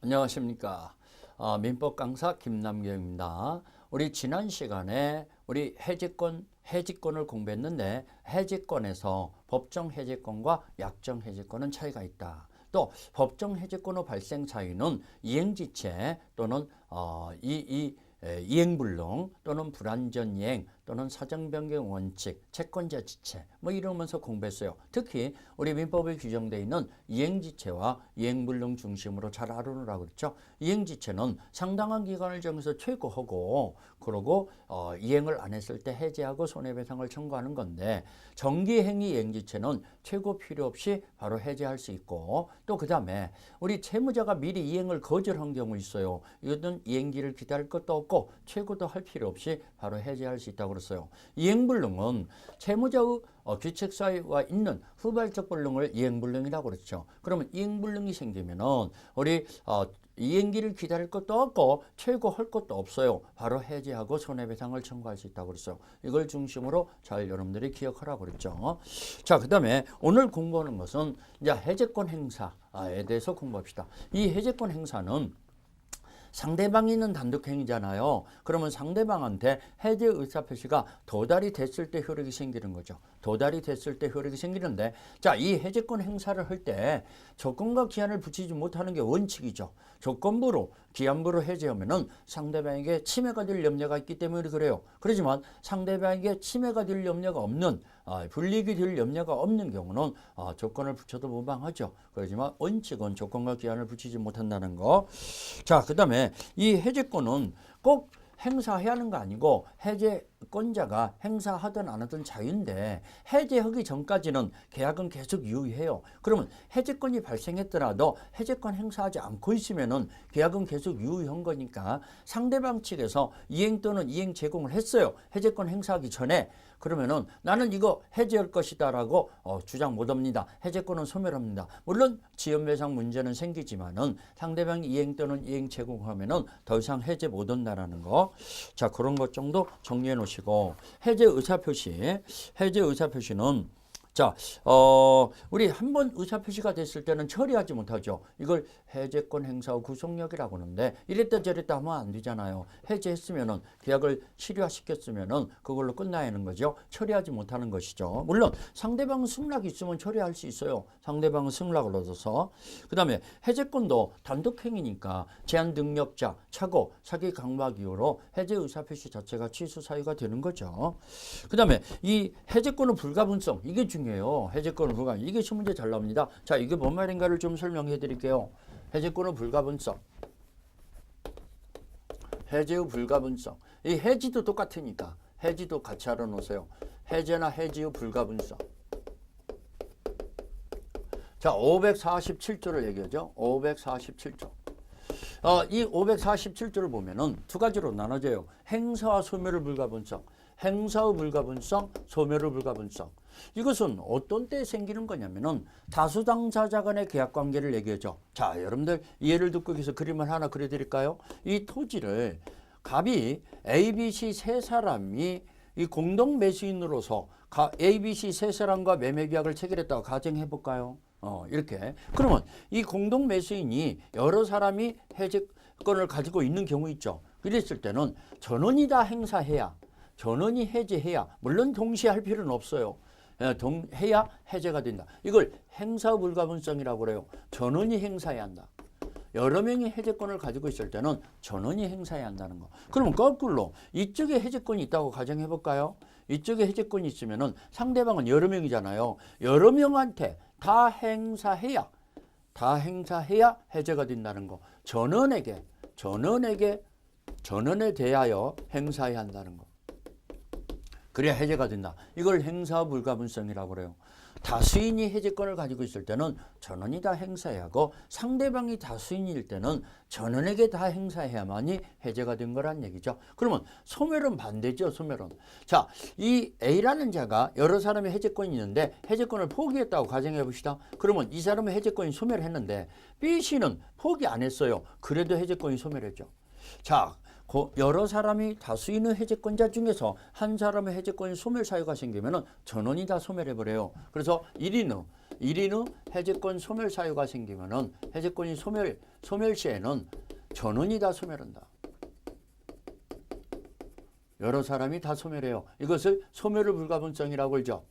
안녕하십니까. 민법 강사 김남경입니다. 우리 지난 시간에 우리 해지권을 공부했는데 해지권에서 법정 해지권과 약정 해지권은 차이가 있다. 또 법정 해지권의 발생 차이는 이행지체 또는 이행불능 또는 불완전이행 또는 사정변경 원칙, 채권자 지체 뭐 이러면서 공부했어요. 특히 우리 민법에 규정되어 있는 이행지체와 이행불능 중심으로 잘 알아놓으라고 그랬죠. 이행지체는 상당한 기간을 정해서 최고하고 그러고 이행을 안 했을 때 해지하고 손해배상을 청구하는 건데 정기행위 이행지체는 최고 필요 없이 바로 해지할 수 있고 또 그 다음에 우리 채무자가 미리 이행을 거절한 경우 있어요. 이것은 이행기를 기다릴 것도 없고 최고도 할 필요 없이 바로 해지할 수 있다고 그랬어요. 이행불능은 채무자의 귀책사유가 있는 후발적 불능을 이행불능이라고 그랬죠. 그러면 이행불능이 생기면은 우리 이행기를 기다릴 것도 없고 최고할 것도 없어요. 바로 해지하고 손해배상을 청구할 수 있다고 그랬어요. 이걸 중심으로 잘 여러분들이 기억하라고 그랬죠. 자, 그 다음에 오늘 공부하는 것은 이제 해제권 행사에 대해서 공부합시다. 이 해제권 행사는 상대방이 있는 단독행위잖아요. 그러면 상대방한테 해제 의사표시가 도달이 됐을 때 효력이 생기는 거죠. 도달이 됐을 때 효력이 생기는데 자, 이 해제권 행사를 할 때 조건과 기한을 붙이지 못하는 게 원칙이죠. 조건부로 기한부로 해제하면은 상대방에게 침해가 될 염려가 있기 때문에 그래요. 그렇지만 상대방에게 침해가 될 염려가 없는 불이익이 될 염려가 없는 경우는 조건을 붙여도 무방하죠. 그렇지만 원칙은 조건과 기한을 붙이지 못한다는 거. 자, 그 다음에 이 해제권은 꼭 행사해야 하는 거 아니고 해제권자가 행사하든 안 하든 자유인데 해제하기 전까지는 계약은 계속 유효해요. 그러면 해제권이 발생했더라도 해제권 행사하지 않고 있으면은 계약은 계속 유효한 거니까 상대방 측에서 이행 또는 이행 제공을 했어요. 해제권 행사하기 전에. 그러면은 나는 이거 해제할 것이다라고 주장 못합니다. 해제권은 소멸합니다. 물론 지연배상 문제는 생기지만은 상대방이 이행 또는 이행 제공하면은 더 이상 해제 못한다라는 거. 자, 그런 것 정도 정리해 놓으시고 해제 의사표시는 자, 우리 한번 의사표시가 됐을 때는 처리하지 못하죠. 이걸 해제권 행사 후 구속력이라고 하는데 이랬다 저랬다 하면 안 되잖아요. 해제했으면은 계약을 실효화시켰으면은 그걸로 끝나야 하는 거죠. 처리하지 못하는 것이죠. 물론 상대방 승낙이 있으면 처리할 수 있어요. 상대방은 승낙을 얻어서. 그 다음에 해제권도 단독행위니까 제한 능력자, 착오, 사기 강박 이유로 해제 의사표시 자체가 취소 사유가 되는 거죠. 그 다음에 이 해제권의 불가분성 이게 중요해요. 해제권의 불가분성. 이게 시문제 잘 나옵니다. 자, 이게 뭔 말인가를 좀 설명해 드릴게요. 해제권의 불가분성. 해제의 불가분성. 이 해지도 똑같으니까 해지도 같이 알아놓으세요. 해제나 해지의 불가분성. 자, 547조를 얘기하죠. 547조. 이 547조를 보면은 두 가지로 나눠져요. 행사와 소멸의 불가분성. 행사의 불가분성, 소멸의 불가분성. 이것은 어떤 때 생기는 거냐면은 다수 당사자 간의 계약 관계를 얘기하죠. 자, 여러분들 예를 듣고 여기서 그림을 하나 그려드릴까요? 이 토지를 갑이 ABC 세 사람이 이 공동 매수인으로서 ABC 세 사람과 매매 계약을 체결했다고 가정해 볼까요? 이렇게. 그러면 이 공동 매수인이 여러 사람이 해제권을 가지고 있는 경우 있죠. 그랬을 때는 전원이 다 행사해야, 전원이 해제해야, 물론 동시에 할 필요는 없어요. 해야 해제가 된다. 이걸 행사 불가분성이라고 그래요. 전원이 행사해야 한다. 여러 명이 해제권을 가지고 있을 때는 전원이 행사해야 한다는 거. 그러면 거꾸로 이쪽에 해제권이 있다고 가정해 볼까요? 이쪽에 해제권이 있으면은 상대방은 여러 명이잖아요. 여러 명한테 다 행사해야 해제가 된다는 거. 전원에 대하여 행사해야 한다는 거. 그래야 해제가 된다. 이걸 행사 불가분성이라고 그래요. 다수인이 해제권을 가지고 있을 때는 전원이 다 행사해야 하고 상대방이 다수인일 때는 전원에게 다 행사해야만이 해제가 된 거란 얘기죠. 그러면 소멸은 반대죠. 소멸은. 자, 이 A라는 자가 여러 사람의 해제권이 있는데 해제권을 포기했다고 가정해 봅시다. 그러면 이 사람의 해제권이 소멸했는데 B씨는 포기 안 했어요. 그래도 해제권이 소멸했죠. 자, 여러 사람이 다수인의 해제권자 중에서 한 사람의 해제권이 소멸 사유가 생기면 전원이 다 소멸해버려요. 그래서 1인의 1인 후 해제권 소멸 사유가 생기면은 해제권이 소멸시에는 전원이 다 소멸한다. 여러 사람이 다 소멸해요. 이것을 소멸의 불가분성이라고 그러죠.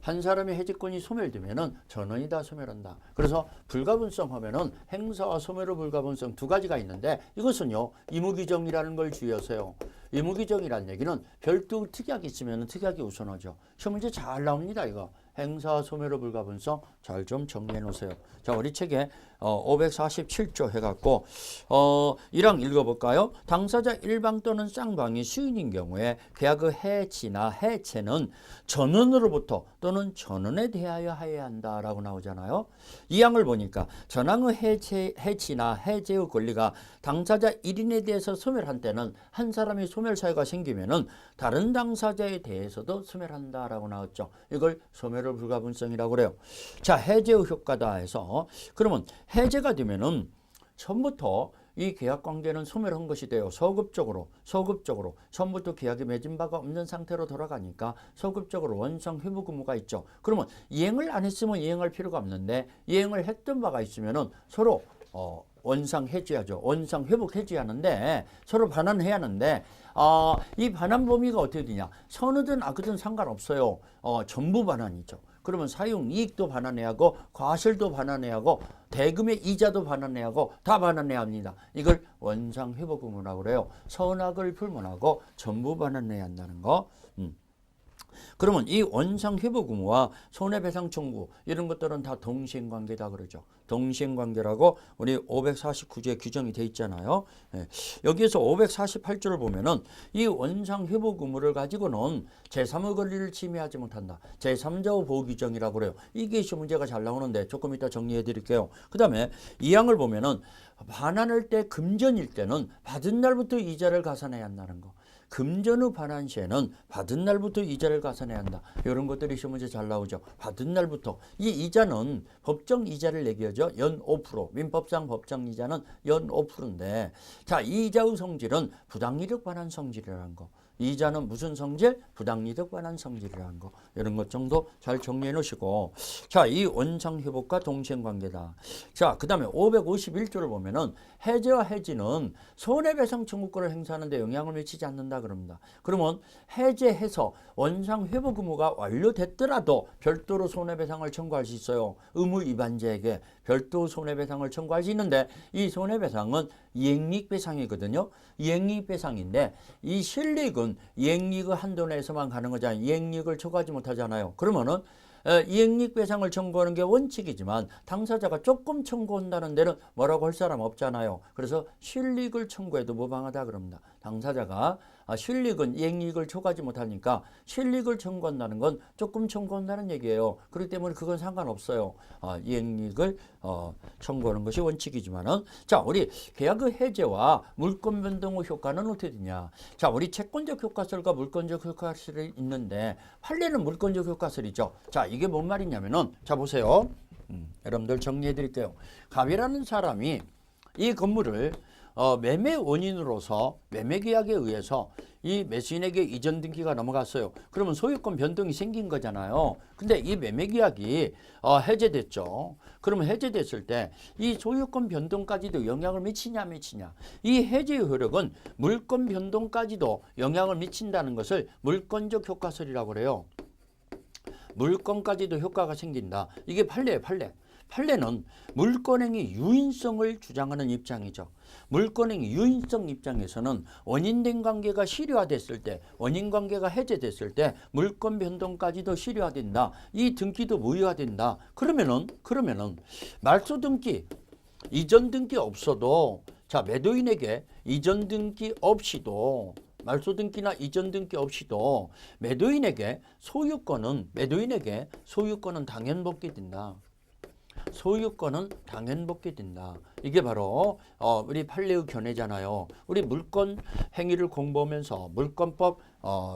한 사람의 해제권이 소멸되면은 전원이 다 소멸한다. 그래서 불가분성 하면은 행사와 소멸의 불가분성 두 가지가 있는데 이것은요 이무기정이라는 걸 주의하세요. 이무기정이라는 얘기는 별도 특약이 있으면 특약이 우선하죠. 시험 문제 잘 나옵니다. 이거 행사 소멸의 불가분성 잘 좀 정리해 놓으세요. 자, 우리 책에 547조 해갖고 1항 읽어볼까요? 당사자 일방 또는 쌍방이 시인인 경우에 계약의 해지나 해체는 전원으로부터 또는 전원에 대하여 하여야 한다라고 나오잖아요. 2항을 보니까 전항의 해지나 해제의 권리가 당사자 1인에 대해서 소멸한 때는 한 사람이 소멸 사유가 생기면은 다른 당사자에 대해서도 소멸한다라고 나왔죠. 이걸 소멸의 불가분성이라고 그래요. 자, 해제의 효과다 해서 그러면 해제가 되면은 처음부터 이 계약 관계는 소멸한 것이 돼요. 소급적으로 처음부터 계약이 맺은 바가 없는 상태로 돌아가니까 소급적으로 원상 회복 의무가 있죠. 그러면 이행을 안 했으면 이행할 필요가 없는데 이행을 했던 바가 있으면은 서로 원상 해지하죠. 원상 회복 해지하는데 서로 반환해야 하는데 이 반환 범위가 어떻게 되냐? 선이든 악이든 상관없어요. 전부 반환이죠. 그러면 사용 이익도 반환해야 하고 과실도 반환해야 하고 대금의 이자도 반환해야 하고 다 반환해야 합니다. 이걸 원상 회복 의무라고 그래요. 선악을 불문하고 전부 반환해야 한다는 거. 그러면 이 원상 회복 의무와 손해배상 청구 이런 것들은 다 동시행관계다 그러죠. 동시행관계라고 우리 549조에 규정이 돼 있잖아요. 여기에서 548조를 보면은 이 원상 회복 의무를 가지고는 제3의 권리를 침해하지 못한다. 제3자의 보호 규정이라고 그래요. 이게 시험 문제가 잘 나오는데 조금 이따 정리해 드릴게요. 그 다음에 2항을 보면은 반환할 때 금전일 때는 받은 날부터 이자를 가산해야 한다는 거. 금전 후 반환 시에는 받은 날부터 이자를 가산해야 한다. 이런 것들이 시험 문제 잘 나오죠. 받은 날부터. 이 이자는 법정 이자를 내기하죠. 연 5%. 민법상 법정 이자는 연 5%인데 자, 이 이자의 성질은 부당이득 반환 성질이라는 거. 이자는 무슨 성질? 부당이득 반환 성질이라는 거. 이런 것 정도 잘 정리해 놓으시고 자, 이 원상 회복과 동시행관계다. 자, 그 다음에 551조를 보면은 해제와 해지는 손해배상 청구권을 행사하는 데 영향을 미치지 않는다 그럽니다. 그러면 해제해서 원상 회복 의무가 완료됐더라도 별도로 손해배상을 청구할 수 있어요. 의무 위반자에게 별도 손해배상을 청구할 수 있는데 이 손해배상은 이익배상이거든요. 이익배상인데 이 실익은 이익의 한도 내에서만 가는 거잖아요. 이익을 초과하지 못하잖아요. 그러면은 이익배상을 청구하는 게 원칙이지만 당사자가 조금 청구한다는 데는 뭐라고 할 사람 없잖아요. 그래서 실익을 청구해도 무방하다 그럽니다. 당사자가 실익은 이익을 초과하지 못하니까 실익을 청구한다는 건 조금 청구한다는 얘기예요. 그렇기 때문에 그건 상관없어요. 이익을 청구하는 것이 원칙이지만은 자, 우리 계약의 해제와 물권 변동의 효과는 어떻게 되냐? 자, 우리 채권적 효과설과 물권적 효과설이 있는데 판례는 물권적 효과설이죠. 자, 이게 뭔 말이냐면은 자, 보세요. 여러분들 정리해 드릴게요. 갑이라는 사람이 이 건물을 매매 원인으로서 매매 계약에 의해서 이 매수인에게 이전 등기가 넘어갔어요. 그러면 소유권 변동이 생긴 거잖아요. 근데 이 매매 계약이 해제됐죠. 그러면 해제됐을 때 이 소유권 변동까지도 영향을 미치냐 안 미치냐. 이 해제의 효력은 물권 변동까지도 영향을 미친다는 것을 물권적 효과설이라고 그래요. 물권까지도 효과가 생긴다. 이게 판례예요, 판례. 판례는 물권행위 유인성을 주장하는 입장이죠. 물권행위 유인성 입장에서는 원인된 관계가 실효화됐을 때, 원인 관계가 해제됐을 때 물권 변동까지도 실효화된다. 이 등기도 무효화된다. 그러면은 말소 등기, 이전 등기 없어도 자, 매도인에게 이전 등기 없이도 말소 등기나 이전 등기 없이도 매도인에게 소유권은 당연 복귀된다. 소유권은 당연 복귀된다. 이게 바로 우리 판례의 견해잖아요. 우리 물권 행위를 공부하면서 물권법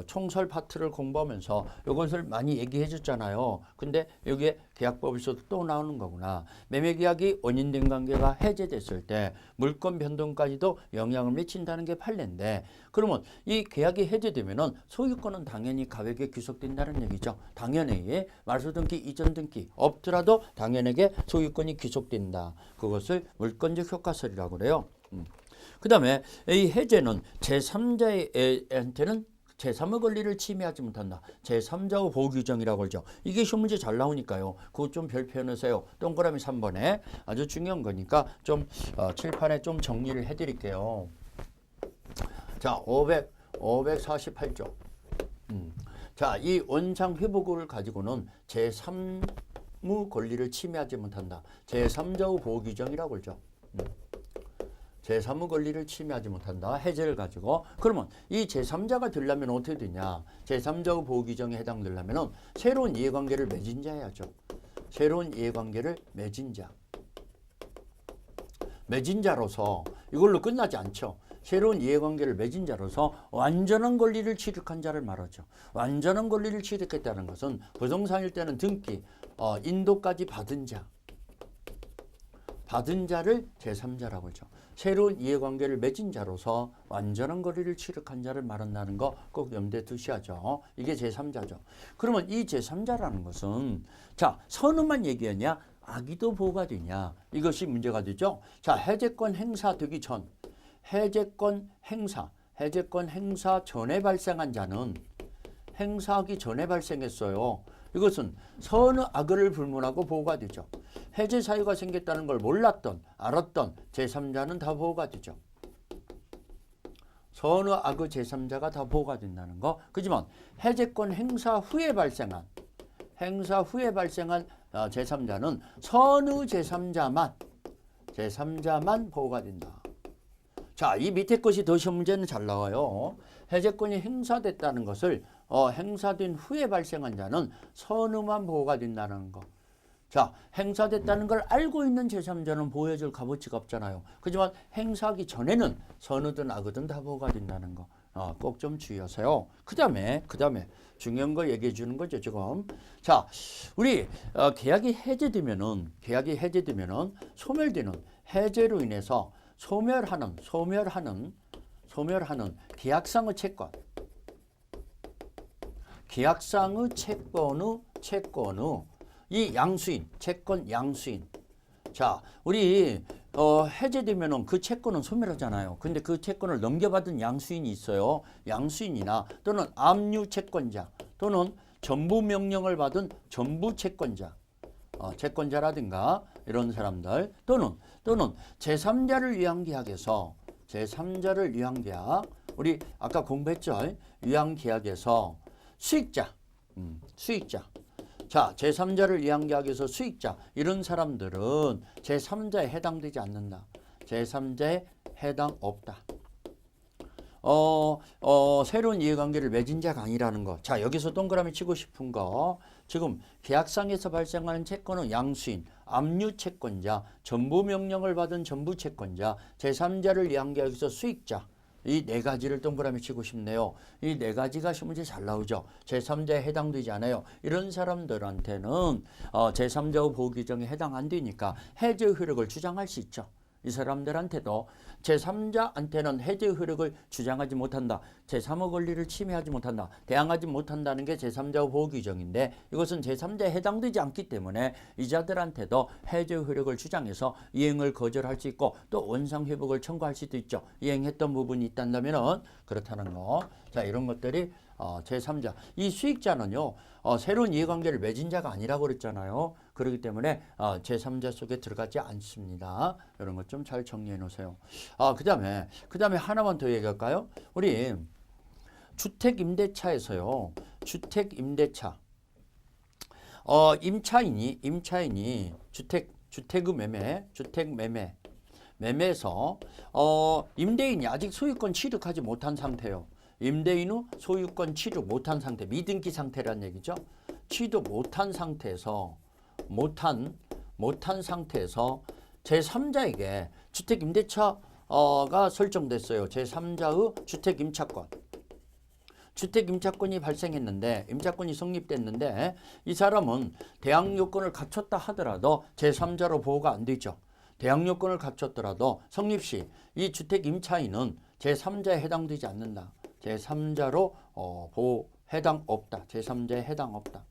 총설 파트를 공부하면서 이것을 많이 얘기해 줬잖아요. 근데 여기에 계약법에서도 또 나오는 거구나. 매매계약이 원인된 관계가 해제됐을 때 물권 변동까지도 영향을 미친다는 게 판례인데, 그러면 이 계약이 해제되면은 소유권은 당연히 가액에 귀속된다는 얘기죠. 당연히 말소 등기, 이전 등기 없더라도 당연하게 소유권이 귀속된다. 그것을 물권적 효과설이라고 그래요. 그 다음에 이 해제는 제3자한테는 제3의 권리를 침해하지 못한다. 제3자의 보호규정이라고 하죠. 이게 시험 문제 잘 나오니까요. 그것 좀 별표해놓으세요. 동그라미 3번에 아주 중요한 거니까 좀 칠판에 좀 정리를 해드릴게요. 자, 548조. 자, 이 원상 회복을 가지고는 제3의 권리를 침해하지 못한다. 제3자의 보호규정이라고 하죠. 제3의 권리를 침해하지 못한다. 해제를 가지고. 그러면 이 제3자가 되려면 어떻게 되냐. 제3자의 보호규정에 해당되려면 새로운 이해관계를 맺은 자 해야죠. 새로운 이해관계를 맺은 자. 맺은 자로서 이걸로 끝나지 않죠. 새로운 이해관계를 맺은 자로서 완전한 권리를 취득한 자를 말하죠. 완전한 권리를 취득했다는 것은 부동산일 때는 등기, 인도까지 받은 자. 받은 자를 제3자라고 하죠. 새로운 이해관계를 맺은 자로서 완전한 권리를 취득한 자를 말한다는 거 꼭 염두에 두셔야죠. 이게 제3자죠. 그러면 이 제3자라는 것은 자, 선의만 얘기하냐 악의도 보호가 되냐 이것이 문제가 되죠. 자, 해제권 행사되기 전 해제권 행사 전에 발생한 자는 행사하기 전에 발생했어요. 이것은 선의 악의를 불문하고 보호가 되죠. 해제 사유가 생겼다는 걸 몰랐던, 알았던 제3자는 다 보호가 되죠. 선의 악의 제3자가 다 보호가 된다는 거. 그렇지만 해제권 행사 후에 발생한 제3자는 선의 제3자만 보호가 된다. 자, 이 밑에 것이 더 시험 문제는 잘 나와요. 해제권이 행사됐다는 것을 행사된 후에 발생한 자는 선의만 보호가 된다는 거. 자, 행사됐다는 걸 알고 있는 제3자는 보호해줄 값어치가 없잖아요. 하지만 행사하기 전에는 선의든 악의든 다 보호가 된다는 거. 꼭 좀 주의하세요. 그 다음에 중요한 거 얘기해 주는 거죠, 지금. 자, 우리 계약이 해제되면은 소멸되는 해제로 인해서 소멸하는 계약상의 채권의 이 양수인, 채권 양수인. 자, 우리 해제되면은 그 채권은 소멸하잖아요. 근데 그 채권을 넘겨받은 양수인이 있어요. 양수인이나 또는 압류 채권자 또는 전부 명령을 받은 전부 채권자, 채권자라든가 이런 사람들 또는 제3자를 위한 계약에서 우리 아까 공부했죠. 위한 계약에서 수익자. 자, 제3자를 위한 계약에서 수익자 이런 사람들은 제3자에 해당되지 않는다. 제3자에 해당 없다. 새로운 이해관계를 맺은 자가 아니라는 거. 자, 여기서 동그라미 치고 싶은 거. 지금 계약상에서 발생하는 채권은 양수인, 압류 채권자, 전부 명령을 받은 전부 채권자, 제3자를 위한 계약에서 수익자. 이 네 가지를 동그라미 치고 싶네요. 이 네 가지가 시험문제 잘 나오죠. 제3자에 해당되지 않아요. 이런 사람들한테는 제3자의 보호 규정에 해당 안 되니까 해제 효력을 주장할 수 있죠. 이 사람들한테도 제3자한테는 해제 효력을 주장하지 못한다. 제3의 권리를 침해하지 못한다. 대항하지 못한다는 게 제3자의 보호 규정인데 이것은 제3자에 해당되지 않기 때문에 이자들한테도 해제 효력을 주장해서 이행을 거절할 수 있고 또 원상회복을 청구할 수도 있죠. 이행했던 부분이 있다면 그렇다는 거. 자, 이런 것들이 제3자. 이 수익자는요. 새로운 이해관계를 맺은 자가 아니라고 그랬잖아요. 그렇기 때문에 제3자 속에 들어가지 않습니다. 이런 것 좀 잘 정리해 놓으세요. 그 다음에 하나만 더 얘기할까요? 우리 주택임대차에서요. 주택임대차. 임차인이 매매에서 임대인이 아직 소유권 취득하지 못한 상태예요. 임대인의 소유권 취득 못한 상태, 미등기 상태라는 얘기죠. 취득 못한 상태에서 제3자에게 주택임대차가 설정됐어요. 제3자의 주택임차권. 주택 임차권이 발생했는데 임차권이 성립됐는데 이 사람은 대항 요건을 갖췄다 하더라도 제3자로 보호가 안 되죠. 대항 요건을 갖췄더라도 성립 시 이 주택 임차인은 제3자에 해당되지 않는다. 제3자로 보호 해당 없다. 제3자에 해당 없다.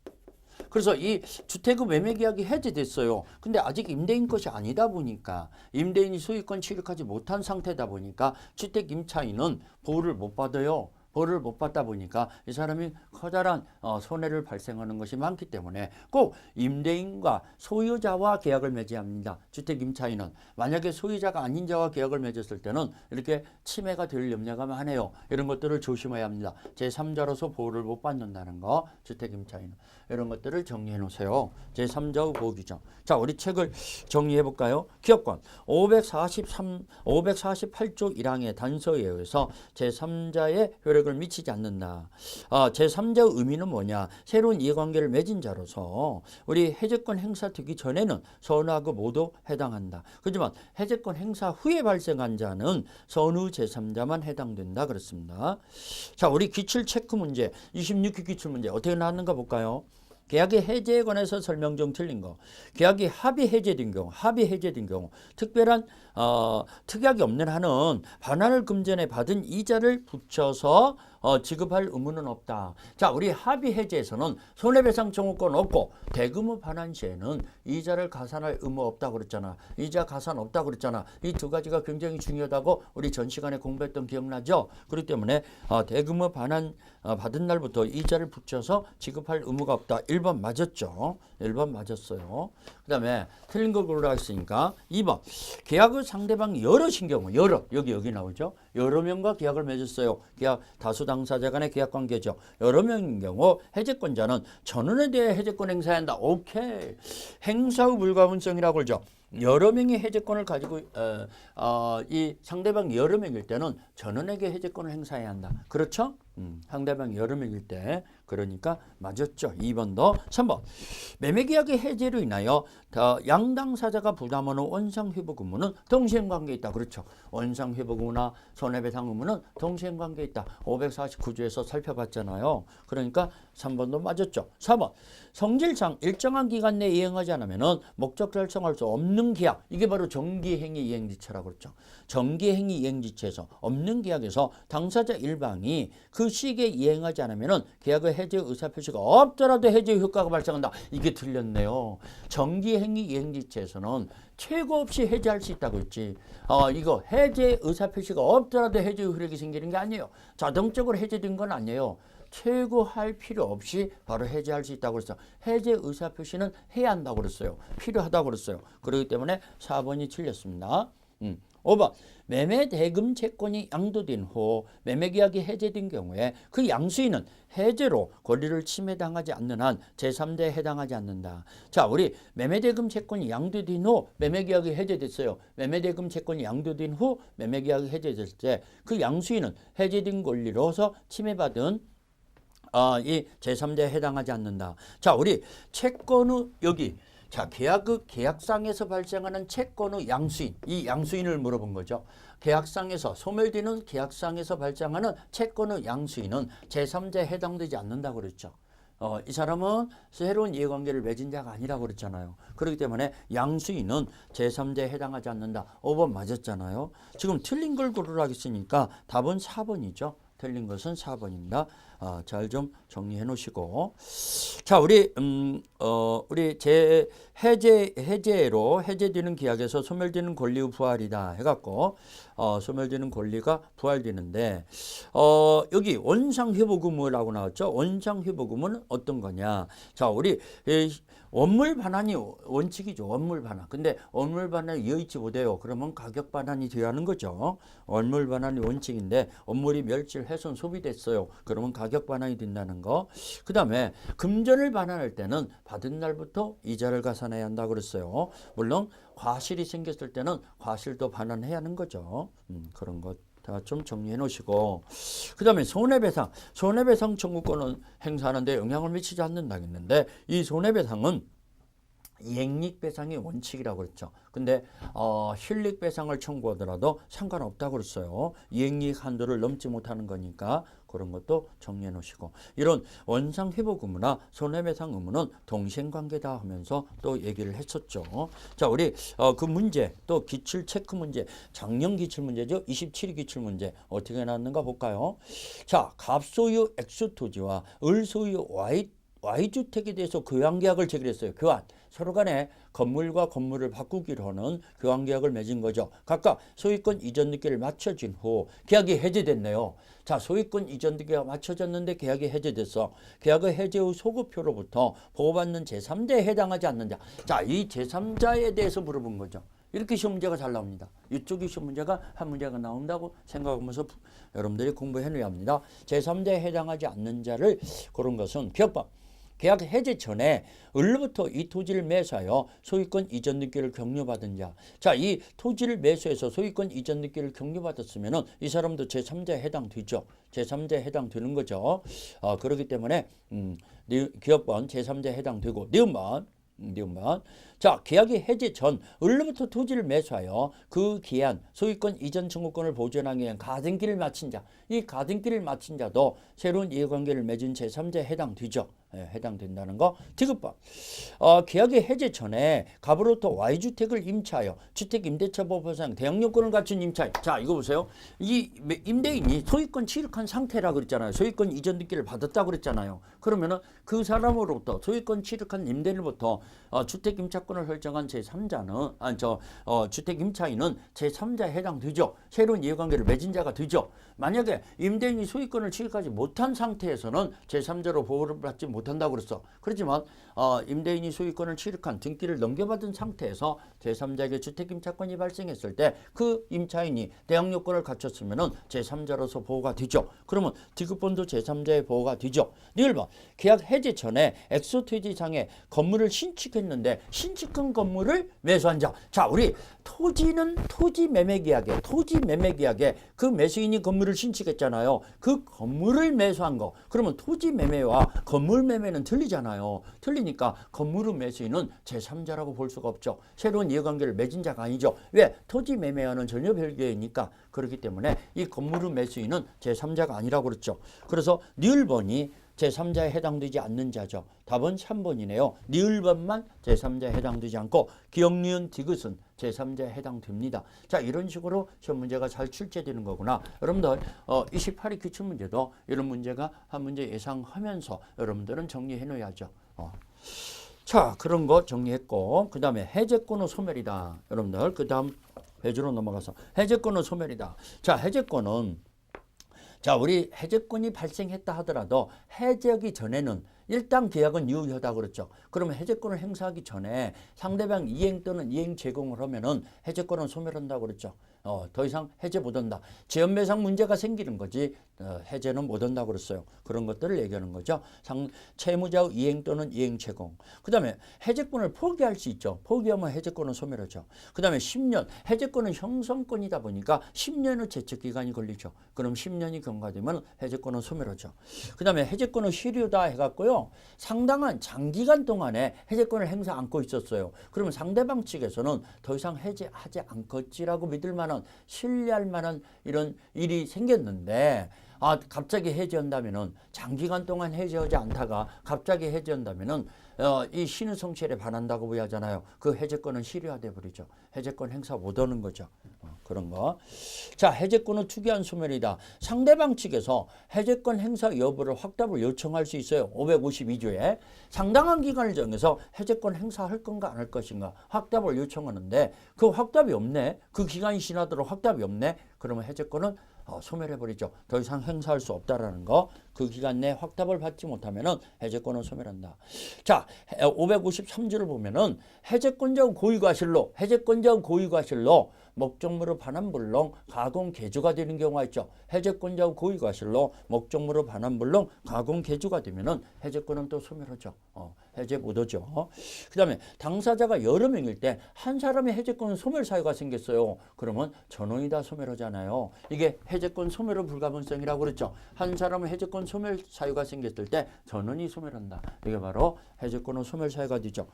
그래서 이 주택의 매매 계약이 해지됐어요. 근데 아직 임대인 것이 아니다 보니까 임대인이 소유권 취득하지 못한 상태다 보니까 주택 임차인은 보호를 못 받아요. 보호를 못 받다 보니까 이 사람이 커다란 손해를 발생하는 것이 많기 때문에 꼭 임대인과 소유자와 계약을 맺어야 합니다. 주택 임차인은 만약에 소유자가 아닌 자와 계약을 맺었을 때는 이렇게 침해가 될 염려가 많아요. 이런 것들을 조심해야 합니다. 제3자로서 보호를 못 받는다는 거, 주택 임차인은 이런 것들을 정리해 놓으세요. 제3자의 보호 규정. 자, 우리 책을 정리해 볼까요? 기업권 548조 1항의 단서에 의해서 제3자의 효력을 미치지 않는다. 제3자의 의미는 뭐냐? 새로운 이해관계를 맺은 자로서 우리 해제권 행사되기 전에는 선후하고 모두 해당한다. 하지만 해제권 행사 후에 발생한 자는 선후 제3자만 해당된다. 그렇습니다. 자, 우리 기출 체크 문제 26기 기출 문제 어떻게 나왔는가 볼까요? 계약의 해제에 관해서 설명 중 틀린 거. 계약이 합의 해제된 경우, 특별한 특약이 없는 한은 반환을 금전에 받은 이자를 붙여서 지급할 의무는 없다. 자, 우리 합의 해제에서는 손해배상 청구권 없고 대금의 반환 시에는 이자를 가산할 의무 없다고 그랬잖아. 이자 가산 없다고 그랬잖아. 이 두 가지가 굉장히 중요하다고 우리 전 시간에 공부했던 기억나죠? 그렇기 때문에 대금의 반환 받은 날부터 이자를 붙여서 지급할 의무가 없다. 1번 맞았죠? 1번 맞았어요. 그 다음에 틀린 걸 고르라 했으니까 2번 계약의 상대방 여럿인 경우 여기 나오죠. 여러 명과 계약을 맺었어요. 계약 다수 당사자 간의 계약 관계죠. 여러 명인 경우 해제권자는 전원에 대해 해제권 행사해야 한다. 오케이. 행사의 불가분성이라고 그러죠. 여러 명이 해제권을 가지고 이 상대방 여러 명일 때는 전원에게 해제권을 행사해야 한다. 그렇죠? 상대방 여러 명일 때 그러니까 맞았죠. 2번도 3번 매매계약의 해제로 인하여 양당사자가 부담하는 원상회복 의무는 동시행관계에 있다. 그렇죠. 원상회복 의무나 손해배상 의무는 동시행관계에 있다. 549조에서 살펴봤잖아요. 그러니까 3번도 맞았죠. 4번 성질상 일정한 기간 내에 이행하지 않으면 목적 달성할 수 없는 계약. 이게 바로 정기행위 이행지체라고 그랬죠. 정기행위 이행지체에서 없는 계약에서 당사자 일방이 그 시기에 이행하지 않으면 계약의 해제 의사표시가 없더라도 해제 효과가 발생한다. 이게 틀렸네요. 정기행위 이행지체에서는 최고 없이 해제할 수 있다고 했지. 이거 해제 의사표시가 없더라도 해제 효력이 생기는 게 아니에요. 자동적으로 해제된 건 아니에요. 최고할 필요 없이 바로 해제할 수 있다고 그랬어요. 해제 의사표시는 해야 한다고 그랬어요. 필요하다고 그랬어요. 그렇기 때문에 4번이 틀렸습니다. 5번 매매 대금 채권이 양도된 후 매매계약이 해제된 경우에 그 양수인은 해제로 권리를 침해당하지 않는 한 제3자에 해당하지 않는다. 자, 우리 매매대금 채권이 양도된 후 매매계약이 해제됐어요. 매매대금 채권이 양도된 후 매매계약이 해제됐을 때 그 양수인은 해제된 권리로서 침해받은 이 제3자에 해당하지 않는다. 자, 우리 채권의 여기 자, 계약상에서 발생하는 채권의 양수인, 이 양수인을 물어본 거죠. 계약상에서 소멸되는 계약상에서 발생하는 채권의 양수인은 제3자에 해당되지 않는다고 그랬죠. 이 사람은 새로운 이해관계를 맺은 자가 아니라고 그랬잖아요. 그렇기 때문에 양수인은 제3자에 해당하지 않는다. 5번 맞았잖아요. 지금 틀린 걸 고르라 했으니까 답은 4번이죠. 틀린 것은 4번입니다. 잘 좀 정리해 놓으시고. 자, 우리 해제로 해제되는 계약에서 소멸되는 권리의 부활이다 해갖고 소멸되는 권리가 부활되는데 여기 원상회복 의무라고 나왔죠. 원상회복 의무는 어떤 거냐? 자, 우리 원물 반환이 원칙이죠. 원물 반환. 근데 원물 반환이 이어있지 못해요. 그러면 가격 반환이 돼야 하는 거죠. 원물 반환이 원칙인데 원물이 멸실, 훼손, 소비됐어요. 그러면 가격 반환이 된다는 거. 그 다음에 금전을 반환할 때는 받은 날부터 이자를 가산해야 한다고 그랬어요. 물론 과실이 생겼을 때는 과실도 반환해야 하는 거죠. 그런 것. 좀 정리해 놓으시고 그 다음에 손해배상 청구권은 행사하는데 영향을 미치지 않는다 했는데 이 손해배상은 이행릭배상의 원칙이라고 그랬죠. 근데 실릭배상을 청구하더라도 상관없다고 그랬어요. 이행릭 한도를 넘지 못하는 거니까 그런 것도 정리해 놓으시고, 이런 원상회복 의무나 손해배상 의무는 동생관계다 하면서 또 얘기를 했었죠. 자, 우리 그 문제 또 기출 체크 문제, 작년 기출 문제죠. 27위 기출 문제 어떻게 나왔는가 볼까요? 자, 갑소유 X토지와 을소유 Y주택에 대해서 교환계약을 체결했어요. 교환. 서로 간에 건물과 건물을 바꾸기로 하는 교환계약을 맺은 거죠. 각각 소유권 이전 등기를 마쳐진 후 계약이 해제됐네요. 자, 소유권 이전 등기가 마쳐졌는데 계약이 해제됐어. 계약의 해제 후 소급표로부터 보호받는 제3자에 해당하지 않는 자. 자, 이 제3자에 대해서 물어본 거죠. 이렇게 시험 문제가 잘 나옵니다. 이쪽이 시험 문제가 한 문제가 나온다고 생각하면서 여러분들이 공부해 놓아야 합니다. 제3자에 해당하지 않는 자를 그런 것은 기억법. 계약 해제 전에 을로부터 이 토지를 매수하여 소유권 이전 등기를 격려받은 자. 자, 이 토지를 매수해서 소유권 이전 등기를 격려받았으면은 이 사람도 제3자에 해당되죠. 제3자에 해당되는 거죠. 그렇기 때문에 기업번 제3자에 해당되고, 니은번. 자, 계약이 해제 전 을로부터 토지를 매수하여 그 기한 소유권 이전 청구권을 보존하기 위한 가등기를 마친 자. 이 가등기를 마친 자도 새로운 이해관계를 맺은 제3자에 해당되죠. 해당된다는 거. 디귿번. 계약의 해제 전에 갑으로부터 Y주택을 임차하여 주택임대차법상 대항력권을 갖춘 임차인. 자, 이거 보세요. 이 임대인이 소유권 취득한 상태라 그랬잖아요. 소유권 이전 등기를 받았다고 그랬잖아요. 그러면은 그 사람으로부터 소유권 취득한 임대인으로부터 주택임차권을 설정한 제3자는 주택임차인은 제3자에 해당되죠. 새로운 이해관계를 맺은 자가 되죠. 만약에 임대인이 소유권을 취득하지 못한 상태에서는 제3자로 보호를 받지 못한다고 그랬어. 그렇지만 임대인이 소유권을 취득한 등기를 넘겨받은 상태에서 제3자에게 주택임차권이 발생했을 때 그 임차인이 대항력권을 갖췄으면 제3자로서 보호가 되죠. 그러면 디귿번도 제3자의 보호가 되죠. 니을번. 계약 해제 전에 엑소토지상에 건물을 신축했는데 신축한 건물을 매수한 자. 자, 우리 토지는 토지 매매 계약에 그 매수인이 건물을 신축했잖아요. 그 건물을 매수한 거. 그러면 토지 매매와 건물 매매는 틀리잖아요. 틀리니까 건물의 매수인은 제3자라고 볼 수가 없죠. 새로운 이해관계를 맺은 자가 아니죠. 왜? 토지 매매와는 전혀 별개이니까. 그렇기 때문에 이 건물의 매수인은 제3자가 아니라고 그랬죠. 그래서 니을번이 제3자에 해당되지 않는 자죠. 답은 3번이네요. 니을번만 제3자에 해당되지 않고 기역, 니은, 디귿은 제3자에 해당됩니다. 자, 이런 식으로 시험 문제가 잘 출제되는 거구나. 여러분들 28위 기출문제도 이런 문제가 한 문제 예상하면서 여러분들은 정리해 놓아야죠. 자, 그런 거 정리했고, 그 다음에 해제권의 소멸이다. 여러분들 그 다음 페이지로 넘어가서 해제권의 소멸이다. 자, 해제권은 우리 해제권이 발생했다 하더라도 해제하기 전에는 일단 계약은 유효하다 그랬죠. 그러면 해제권을 행사하기 전에 상대방 이행 또는 이행 제공을 하면은 해제권은 소멸한다고 그랬죠. 더 이상 해제 못한다. 지연배상 문제가 생기는 거지 해제는 못한다고 그랬어요. 그런 것들을 얘기하는 거죠. 채무자의 이행 또는 이행 제공. 그 다음에 해제권을 포기할 수 있죠. 포기하면 해제권은 소멸하죠. 그 다음에 10년. 해제권은 형성권이다 보니까 10년의 제척기간이 걸리죠. 그럼 10년이 경과되면 해제권은 소멸하죠. 그 다음에 해제권은 실효다 해갖고요. 상당한 장기간 동안에 해제권을 행사 않고 있었어요. 그러면 상대방 측에서는 더 이상 해제하지 않겠지라고 믿을 만한 신뢰할 만한 이런 일이 생겼는데 갑자기 해제한다면은 장기간 동안 해제하지 않다가 갑자기 해제한다면은 이 신의 성실에 반한다고 부여하잖아요. 그 해제권은 실효화돼 버리죠. 해제권 행사 못하는 거죠. 그런 거. 자, 해제권은 투기한 소멸이다. 상대방 측에서 해제권 행사 여부를 확답을 요청할 수 있어요. 552조에 상당한 기간을 정해서 해제권 행사할 건가 안 할 것인가 확답을 요청하는데 그 확답이 없네. 그 기간이 지나도록 확답이 없네. 그러면 해제권은 소멸해버리죠. 더 이상 행사할 수 없다라는 거. 그 기간 내에 확답을 받지 못하면은 해제권은 소멸한다. 자, 553조를 보면은 해제권자의 고의과실로 목적물의 반환불능 가공 개조가 되는 경우가 있죠. 해제권자의 고의과실로 목적물의 반환불능 가공 개조가 되면은 해제권은 또 소멸하죠. 해제 못하죠. 그 다음에 당사자가 여러 명일 때 한 사람의 해제권 소멸 사유가 생겼어요. 그러면 전원이 다 소멸하잖아요. 이게 해제권 소멸의 불가분성이라고 그랬죠. 한 사람의 해제권 소멸 사유가 생겼을 때 전원이 소멸한다. 이게 바로 해제권은 소멸 사유가 되죠.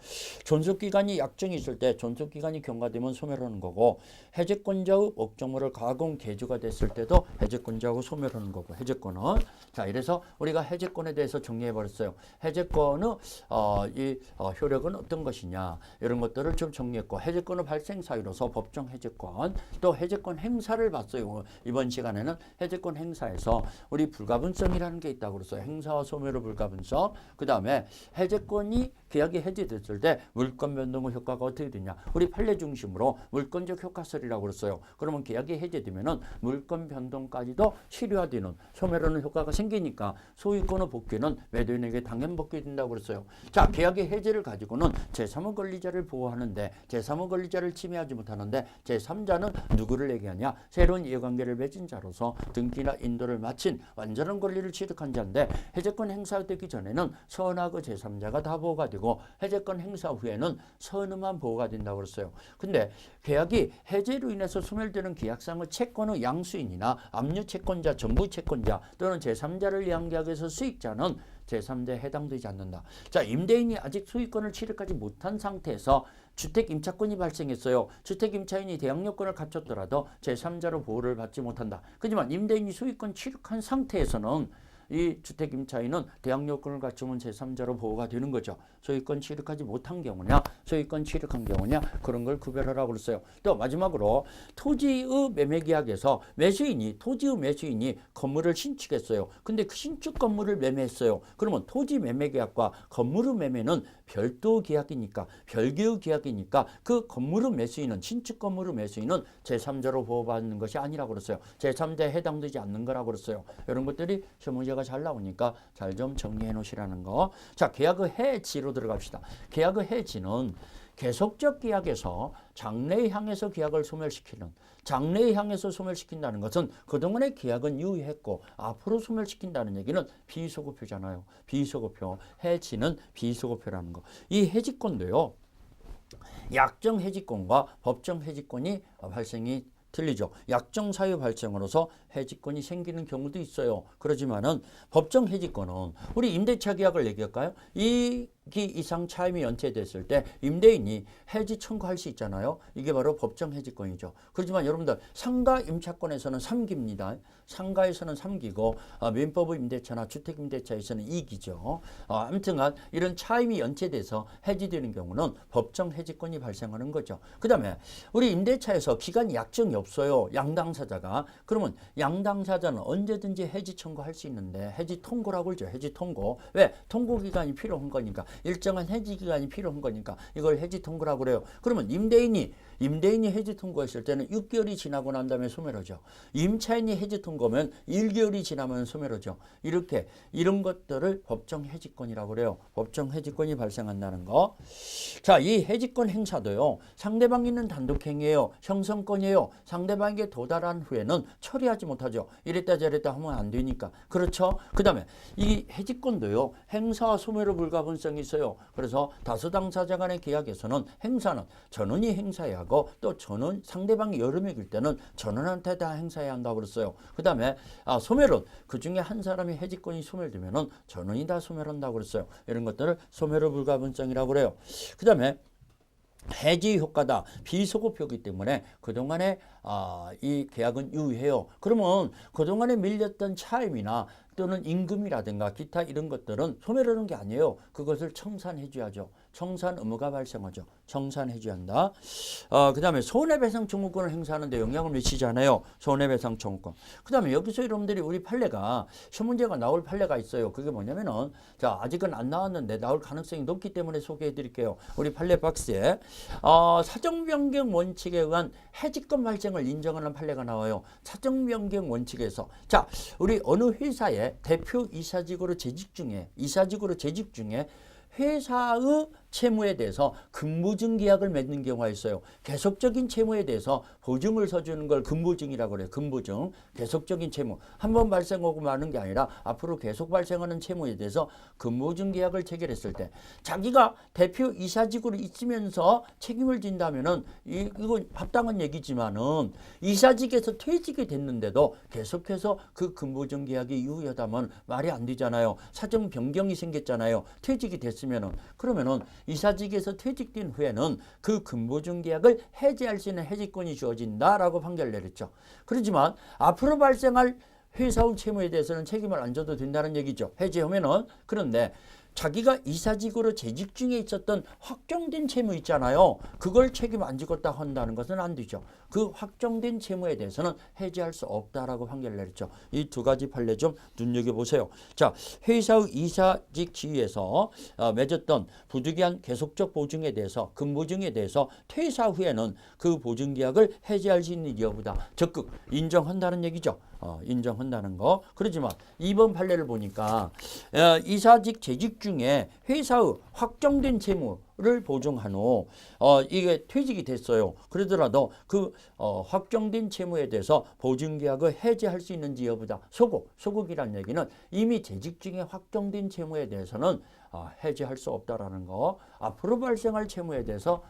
존속기간이 약정이 있을 때 존속기간이 경과되면 소멸하는 거고 해제권자의 목적물을 가공 개조가 됐을 때도 해제권자하고 소멸하는 거고 해제권은 자 이래서 우리가 해제권에 대해서 정리해 버렸어요. 해제권의 효력은 어떤 것이냐 이런 것들을 좀 정리했고 해제권의 발생 사유로서 법정 해제권 또 해제권 행사를 봤어요. 이번 시간에는 해제권 행사에서 우리 불가분성이라는 게 있다고 그랬어요. 행사와 소멸의 불가분성. 그 다음에 해제권이 계약이 해제됐을 때 물권 변동의 효과가 어떻게 되냐. 우리 판례 중심으로 물권적 효과설이라고 그랬어요. 그러면 계약이 해제되면은 물권 변동까지도 실효화되는 소멸하는 효과가 생기니까 소유권의 복귀는 매도인에게 당연 복귀된다고 그랬어요. 자, 계약의 해제를 가지고는 제3의 권리자를 보호하는데 제3의 권리자를 침해하지 못하는데 제3자는 누구를 얘기하냐. 새로운 이해관계를 맺은 자로서 등기나 인도를 마친 완전한 권리를 취득한 자인데 해제권 행사되기 전에는 선하고 제3자가 다 보호가 되고 해제권 행사 후에는 선의만 보호가 된다고 그랬어요. 근데 계약이 해제로 인해서 소멸되는 계약상의 채권의 양수인이나 압류 채권자, 전부 채권자 또는 제3자를 위한 계약에서 수익자는 제3자에 해당되지 않는다. 자, 임대인이 아직 소유권을 취득하지 못한 상태에서 주택 임차권이 발생했어요. 주택 임차인이 대항 요건을 갖췄더라도 제3자로 보호를 받지 못한다. 하지만 임대인이 소유권 취득한 상태에서는 이 주택 임차인은 대항 요건을 갖추면 제3자로 보호가 되는 거죠. 소유권 취득하지 못한 경우냐, 소유권 취득한 경우냐 그런 걸 구별하라고 그랬어요. 또 마지막으로 토지의 매매 계약에서 토지의 매수인이 건물을 신축했어요. 근데 그 신축 건물을 매매했어요. 그러면 토지 매매 계약과 건물의 매매는 별도 계약이니까 별개의 계약이니까 그 건물의 매수인은 신축 건물의 매수인은 제3자로 보호받는 것이 아니라고 그랬어요. 제3자에 해당되지 않는 거라고 그랬어요. 이런 것들이 시험 문제가 잘 나오니까 잘 좀 정리해 놓으시라는 거. 자, 계약의 해지로 들어갑시다. 계약의 해지는 계속적 계약에서 장래에 향해서 계약을 소멸시키는 장래에 향해서 소멸시킨다는 것은 그동안의 계약은 유효했고 앞으로 소멸시킨다는 얘기는 비소급표잖아요. 비소급표. 해지는 비소급표라는 거. 이 해지권도요. 약정 해지권과 법정 해지권이 발생이 틀리죠. 약정 사유 발생으로서 해지권이 생기는 경우도 있어요. 그렇지만은 법정 해지권은 우리 임대차 계약을 얘기할까요? 이 이상 차임이 연체됐을 때 임대인이 해지 청구할 수 있잖아요. 이게 바로 법정 해지권이죠. 그렇지만 여러분들 상가 임차권에서는 3기입니다. 상가에서는 3기고 민법의 임대차나 주택 임대차에서는 2기죠. 아무튼간 이런 차임이 연체돼서 해지되는 경우는 법정 해지권이 발생하는 거죠. 그 다음에 우리 임대차에서 기간 약정이 없어요. 양당사자가. 그러면 양당사자는 언제든지 해지 청구할 수 있는데 해지 통고라고 그러죠. 해지 통고. 왜? 통고 기간이 필요한 거니까. 일정한 해지 기간이 필요한 거니까 이걸 해지 통고라고 그래요. 그러면 임대인이 해지 통고했을 때는 6개월이 지나고 난 다음에 소멸하죠. 임차인이 해지 통고면 1개월이 지나면 소멸하죠. 이런 것들을 법정 해지권이라고 그래요. 법정 해지권이 발생한다는 거. 자, 이 해지권 행사도요. 상대방이 있는 단독행위예요. 형성권이에요. 상대방에게 도달한 후에는 처리하지 못하죠. 이랬다 저랬다 하면 안 되니까. 그렇죠? 그 다음에 이 해지권도요. 행사와 소멸의 불가분성이 있어요. 그래서 다수 당사자 간의 계약에서는 행사는 전원이 행사해야 하고 또 전원 상대방이 여러 명일 때는 전원한테 다 행사해야 한다고 그랬어요. 그 다음에 소멸은 그 중에 한 사람이 해지권이 소멸되면은 전원이 다 소멸한다고 그랬어요. 이런 것들을 소멸의 불가분성이라고 그래요. 그 다음에 해지 효과다. 비소급표이기 때문에 그동안에 이 계약은 유효해요. 그러면 그동안에 밀렸던 차임이나 또는 임금이라든가 기타 이런 것들은 소멸하는 게 아니에요. 그것을 청산해 줘야죠. 청산 의무가 발생하죠. 청산해 줘야 한다. 그 다음에 손해배상 청구권을 행사하는데 영향을 미치잖아요. 손해배상 청구권. 그 다음에 여기서 여러분들이 우리 판례가 시험 문제가 나올 판례가 있어요. 그게 뭐냐면은 자, 아직은 안 나왔는데 나올 가능성이 높기 때문에 소개해 드릴게요. 우리 판례 박스에 사정 변경 원칙에 의한 해지권 발생을 인정하는 판례가 나와요. 사정 변경 원칙에서 자, 우리 어느 회사에 대표 이사직으로 재직 중에 회사의 채무에 대해서 근무증 계약을 맺는 경우가 있어요. 계속적인 채무에 대해서 보증을 서주는 걸 근무증이라고 그래요. 근무증. 계속적인 채무. 한 번 발생하고 마는 게 아니라 앞으로 계속 발생하는 채무에 대해서 근무증 계약을 체결했을 때 자기가 대표 이사직으로 있으면서 책임을 진다면은 이건 합당한 얘기지만은 이사직에서 퇴직이 됐는데도 계속해서 그 근무증 계약이 유효하다면 말이 안 되잖아요. 사정 변경이 생겼잖아요. 퇴직이 됐으면은 그러면은 이사직에서 퇴직된 후에는 그 근무증 계약을 해지할 수 있는 해지권이 주어진다라고 판결을 내렸죠. 그렇지만 앞으로 발생할 회사의 채무에 대해서는 책임을 안 져도 된다는 얘기죠. 해지하면은. 그런데 자기가 이사직으로 재직 중에 있었던 확정된 채무 있잖아요. 그걸 책임 안 지겠다 한다는 것은 안 되죠. 그 확정된 채무에 대해서는 해지할 수 없다라고 판결을 내렸죠. 이 두 가지 판례 좀 눈여겨보세요. 자, 회사의 이사직 지위에서 맺었던 부득이한 계속적 보증에 대해서 근무증에 대해서 퇴사 후에는 그 보증계약을 해지할 수 있는 여부다. 적극 인정한다는 얘기죠. 인정한다는 거. 그렇지만 이번 판례를 보니까 이사직 재직 중에 회사의 확정된 채무를 보증한 후 이게 퇴직이 됐어요. 그러더라도 그 확정된 채무에 대해서 보증계약을 해지할 수 있는지 여부다. 소극이란 얘기는 이미 재직 중에 확정된 채무에 대해서는 해지할 수 없다라는 거. 앞으로 발생할 채무에 대해서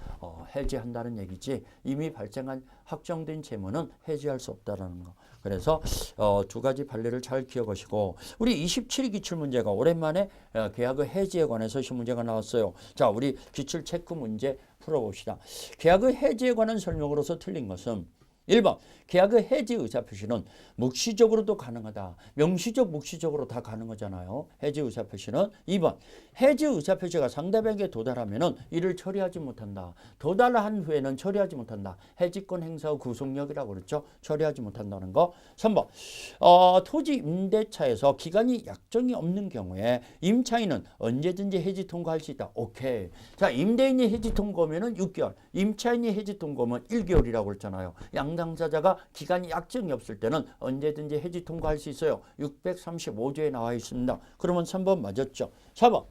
해지한다는 얘기지 이미 발생한 확정된 채무는 해지할 수 없다라는 거. 그래서 두 가지 판례를 잘 기억하시고 우리 27위 기출문제가 오랜만에 계약의 해지에 관해서 시문제가 나왔어요. 자, 우리 기출 체크 문제 풀어봅시다. 계약의 해지에 관한 설명으로서 틀린 것은 1번 계약의 해지 의사표시는 묵시적으로도 가능하다. 명시적 묵시적으로 다 가능하잖아요. 해지 의사표시는. 2번 해지 의사표시가 상대방에게 도달하면 이를 처리하지 못한다. 도달한 후에는 처리하지 못한다. 해지권 행사의 구속력이라고 그랬죠. 처리하지 못한다는 거. 3번 토지 임대차에서 기간이 약정이 없는 경우에 임차인은 언제든지 해지 통고할 수 있다. 오케이. 자, 임대인이 해지 통고하면 6개월, 임차인이 해지 통고하면 1개월이라고 그랬잖아요. 당사자가 기간이 약정이 없을 때는 언제든지 해지 통고할 수 있어요. 635조에 나와 있습니다. 그러면 3번 맞았죠. 4번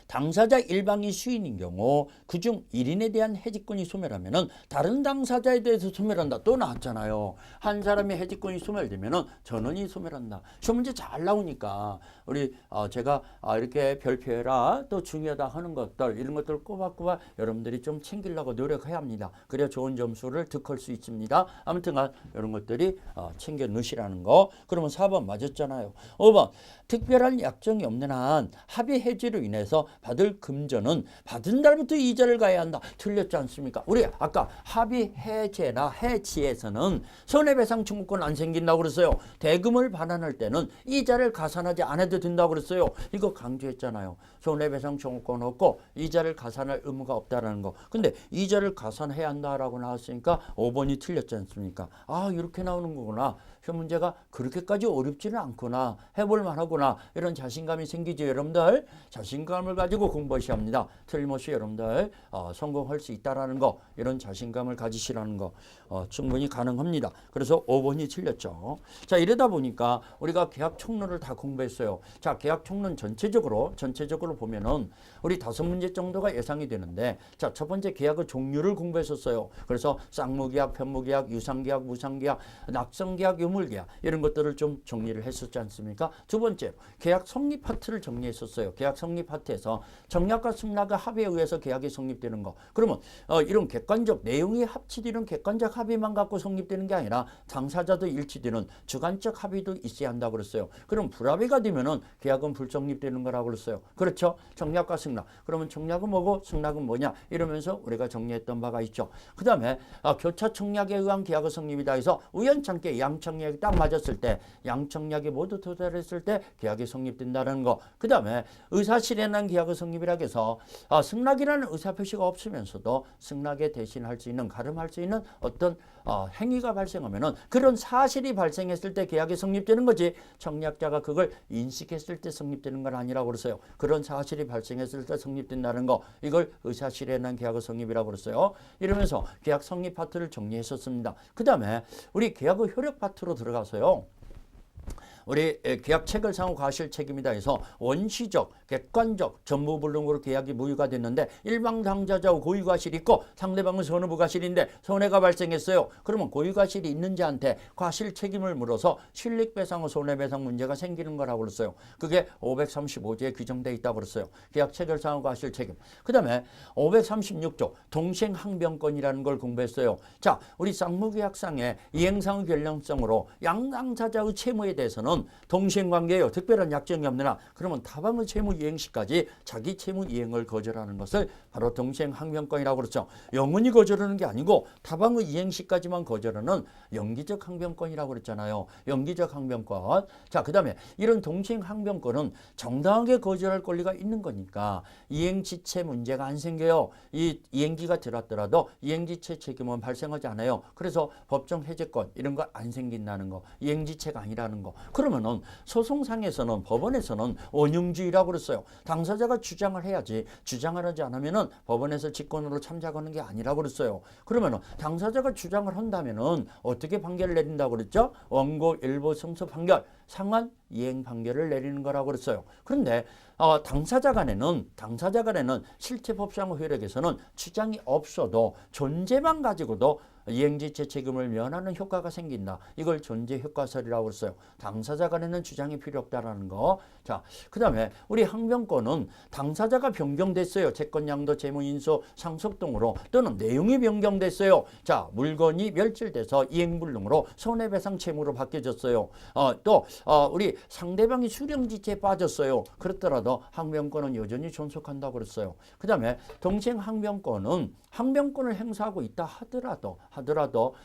당사자 일방이 수인인 경우 그중 1인에 대한 해지권이 소멸하면 다른 당사자에 대해서 소멸한다. 또 나왔잖아요. 한 사람의 해지권이 소멸되면 전원이 소멸한다. 시문제 잘 나오니까 우리 제가 이렇게 별표해라 또 중요하다 하는 것들 이런 것들 꼬박꼬박 여러분들이 좀 챙기려고 노력해야 합니다. 그래야 좋은 점수를 득할 수 있습니다. 아무튼간 이런 것들이 챙겨 넣으시라는 거. 그러면 4번 맞았잖아요. 5번 특별한 약정이 없는 한 합의 해지로 인해서 받을 금전은 받은 날부터 이자를 가야 한다. 틀렸지 않습니까? 우리 아까 합의 해제나 해지에서는 손해배상 청구권 안 생긴다고 그랬어요. 대금을 반환할 때는 이자를 가산하지 않아도 된다고 그랬어요. 이거 강조했잖아요. 손해배상 청구권 없고 이자를 가산할 의무가 없다라는 거. 근데 이자를 가산해야 한다라고 나왔으니까 5번이 틀렸지 않습니까? 이렇게 나오는 거구나. 시험 문제가 그렇게까지 어렵지는 않구나. 해볼 만하구나. 이런 자신감이 생기죠. 여러분들 자신감을 가지고 공부하셔야 합니다. 틀림없이 여러분들 성공할 수 있다라는 거, 이런 자신감을 가지시라는 거 충분히 가능합니다. 그래서 5번이 틀렸죠. 자, 이러다 보니까 우리가 계약 총론을 다 공부했어요. 자, 계약 총론 전체적으로 보면은 우리 5문제 정도가 예상이 되는데, 자, 첫 번째 계약의 종류를 공부했었어요. 그래서 쌍무계약, 편무계약, 유상계약, 무상계약, 낙성계약, 유물계약 이런 것들을 좀 정리를 했었지 않습니까? 두 번째, 계약 성립 파트를 정리했었어요. 계약 성립 파트에서 정략과 승낙의 합의에 의해서 계약이 성립되는 거. 그러면 이런 객관적 내용이 합치되는 객관적 합의만 갖고 성립되는 게 아니라 당사자도 일치되는 주관적 합의도 있어야 한다고 그랬어요. 그럼 불합의가 되면은 계약은 불성립되는 거라고 그랬어요. 그렇죠? 정략과 승낙. 그러면 정략은 뭐고 승낙은 뭐냐? 이러면서 우리가 정리했던 바가 있죠. 그 다음에 교차 청약에 의한 계약의 성립이다 해서 우연찮게 양청약이 딱 맞았을 때, 양청약이 모두 도달했을 때 계약이 성립된다는 거. 그 다음에 의사실현한 계약의 성립이라고 해서 승낙이라는 의사표시가 없으면서도 승낙에 대신할 수 있는, 가름할 수 있는 어떤 행위가 발생하면은 그런 사실이 발생했을 때 계약이 성립되는 거지, 청약자가 그걸 인식했을 때 성립되는 건 아니라고 그랬어요. 그런 사실이 발생했을 때 성립된다는 거, 이걸 의사실현한 계약의 성립이라고 그랬어요. 이러면서 계약 성립 파트를 정리했었습니다. 그 다음에 우리 계약의 효력 파트로 들어가서요. 우리 계약 체결상후 과실 책임이다 해서 원시적, 객관적 전무불능으로 계약이 무효가 됐는데 일방 당사자하고 고유과실이 있고 상대방은 손해부과실인데 손해가 발생했어요. 그러면 고유과실이 있는 자한테 과실 책임을 물어서 실익배상 후 손해배상 문제가 생기는 거라고 그랬어요. 그게 535조에 규정되어 있다고 그랬어요. 계약 체결상후 과실 책임. 그 다음에 536조 동생항변권이라는 걸 공부했어요. 자, 우리 쌍무계약상의 이행상의 결령성으로 양당사자의 채무에 대해서는 동생관계예요. 특별한 약정이 없느나 그러면 타방의 채무 이행 시까지 자기 채무 이행을 거절하는 것을 바로 동생항변권이라고 그러죠. 영원히 거절하는 게 아니고 타방의 이행 시까지만 거절하는 영기적 항변권이라고 그랬잖아요. 영기적 항변권. 자, 그 다음에 이런 동생항변권은 정당하게 거절할 권리가 있는 거니까 이행지체 문제가 안 생겨요. 이 이행기가 들었더라도 이행지체 책임은 발생하지 않아요. 그래서 법정 해제권 이런 거 안 생긴다는 거. 이행지체가 아니라는 거. 그러면은 소송상에서는 법원에서는 원흉주의라고 그랬어요. 당사자가 주장을 해야지 주장을 하지 않으면은 법원에서 직권으로 참작하는 게 아니라고 그랬어요. 그러면은 당사자가 주장을 한다면은 어떻게 판결을 내린다고 그랬죠? 원고 일부 승소 판결, 상한 이행 판결을 내리는 거라고 그랬어요. 그런데 당사자 간에는 실체 법상 효력에서는 주장이 없어도 존재만 가지고도 이행지체 책임을 면하는 효과가 생긴다. 이걸 존재효과설이라고 했어요. 당사자 간에는 주장이 필요 없다라는 거. 자, 그 다음에 우리 항변권은 당사자가 변경됐어요. 채권 양도, 채무 인수, 상속 등으로 또는 내용이 변경됐어요. 자, 물건이 멸질돼서 이행불능으로 손해배상 채무로 바뀌어졌어요. 또 우리 상대방이 수령지체에 빠졌어요. 그렇더라도 항변권은 여전히 존속한다고 그랬어요. 그 다음에 동생 항변권은 항변권을 행사하고 있다 하더라도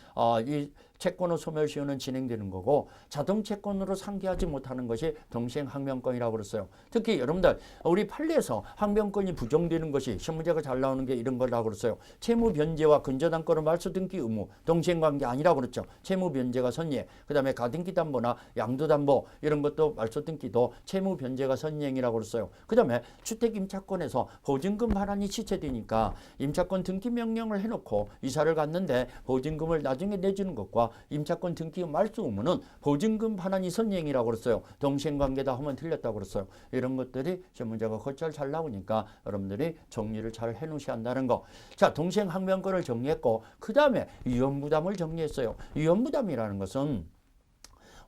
이 채권의 소멸시효는 진행되는 거고 자동 채권으로 상기하지 못하는 것이 동생 항변권이라고 그랬어요. 특히 여러분들 우리 판례에서 항변권이 부정되는 것이 실무제가 잘 나오는 게 이런 거라고 그랬어요. 채무 변제와 근저당권의 말소 등기 의무 동생 관계 아니라고 그랬죠. 채무 변제가 선예. 그다음에 가등기 담보나 양도 담보 이런 것도 말소 등기도 채무 변제가 선예행이라고 그랬어요. 그다음에 주택 임차권에서 보증금 반환이 지체되니까 임차권 등기 명령을 해놓고 이사를 갔는데 보증금을 나중에 내주는 것과 임차권 등기 말소 의무는 보증금 반환이 선행이라고 그랬어요. 동생관계다 하면 틀렸다고 그랬어요. 이런 것들이 문제가 곧잘 잘 나오니까 여러분들이 정리를 잘 해놓으셔야 한다는 거. 자, 동생항변권을 정리했고 그 다음에 위험부담을 정리했어요. 위험부담이라는 것은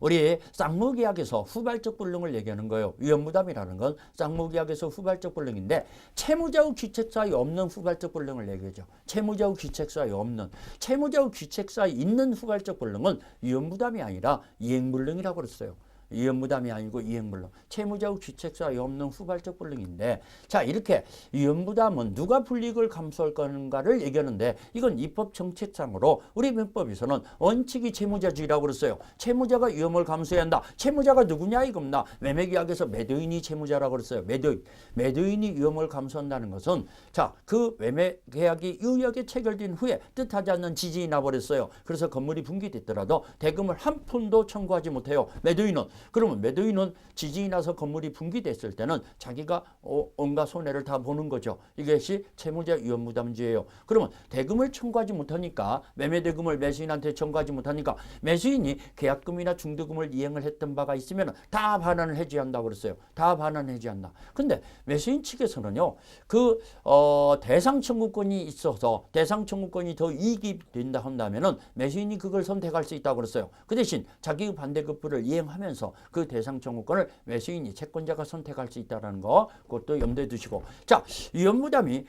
우리 쌍무계약에서 후발적 불능을 얘기하는 거예요. 위험부담이라는 건 쌍무계약에서 후발적 불능인데 채무자의 귀책 사이 없는 후발적 불능을 얘기하죠. 채무자의 귀책 사이 없는. 채무자의 귀책 사이 있는 후발적 불능은 위험부담이 아니라 이행불능이라고 그랬어요. 위험부담이 아니고 이행불능. 채무자의 귀책 사이 없는 후발적 불능인데 자, 이렇게 위험부담은 누가 불이익을 감수할 건가를 얘기하는데 이건 입법 정책상으로 우리 민법에서는 원칙이 채무자주의라고 그랬어요. 채무자가 위험을 감수해야 한다. 채무자가 누구냐 이겁니다. 매매계약에서 매도인이 채무자라고 그랬어요. 매도인이 위험을 감수한다는 것은 자, 그 매매계약이 유효하게 체결된 후에 뜻하지 않는 지진이 나버렸어요. 그래서 건물이 붕괴됐더라도 대금을 한 푼도 청구하지 못해요. 그러면 매도인은 지진이 나서 건물이 붕괴됐을 때는 자기가 온갖 손해를 다 보는 거죠. 이것이 채무자 위험부담주의예요. 그러면 대금을 청구하지 못하니까 매매대금을 매수인한테 청구하지 못하니까 매수인이 계약금이나 중도금을 이행을 했던 바가 있으면 다 반환을 해줘야 한다고 그랬어요. 다 반환해줘야 한다. 근데 매수인 측에서는요. 그 대상 청구권이 있어서 대상 청구권이 더 이익이 된다 한다면은 매수인이 그걸 선택할 수 있다고 그랬어요. 그 대신 자기 반대급부를 이행하면서 그 대상 청구권을 매수인이 채권자가 선택할 수 있다는 거 그것도 염두에 두시고 자, 위험부담이